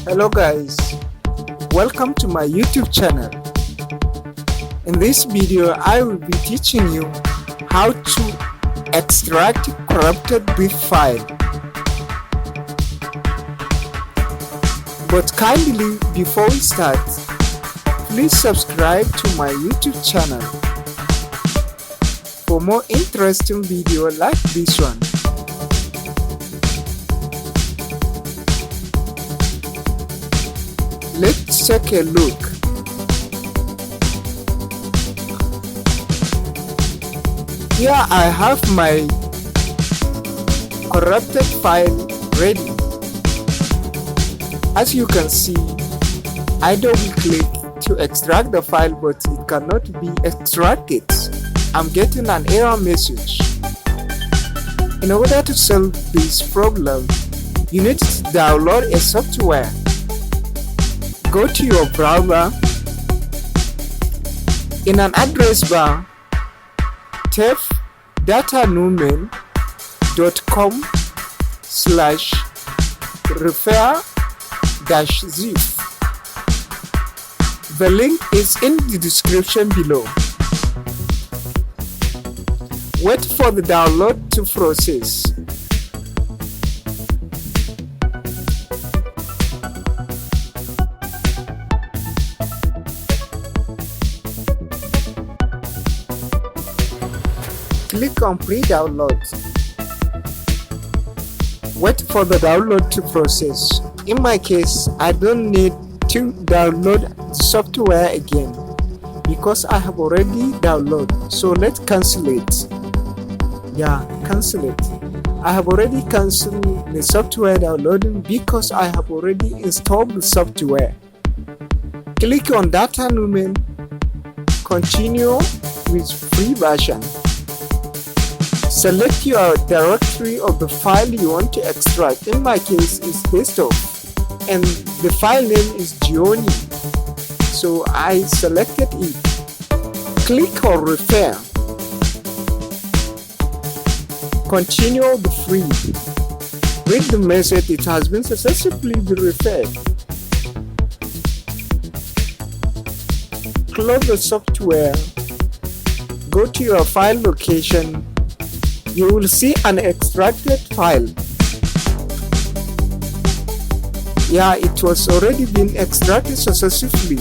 Hello guys, welcome to my YouTube channel. In this video I will be teaching you how to extract corrupted BIF file. But kindly, before we start, please subscribe to my YouTube channel for more interesting videos like this one. Let's take a look. Here I have my corrupted file ready. As you can see, I double click to extract the file, but it cannot be extracted. I'm getting an error message. In order to solve this problem, you need to download a software. Go to your browser. In an address bar, type datanumen.com/refer-zip. The link is in the description below. Wait for the download to process. Click on pre-download. Wait for the download to process. In my case, I don't need to download the software again because I have already downloaded. So let's cancel it. Cancel it. I have already canceled the software downloading because I have already installed the software. Click on DataNumen. Continue with free version. Select your directory of the file you want to extract. In my case, it's desktop, and the file name is Gioni. So I selected it. Click on refer. Continue the free. Read the message, it has been successfully referred. Close the software. Go to your file location. You will see an extracted file. It was already been extracted successfully.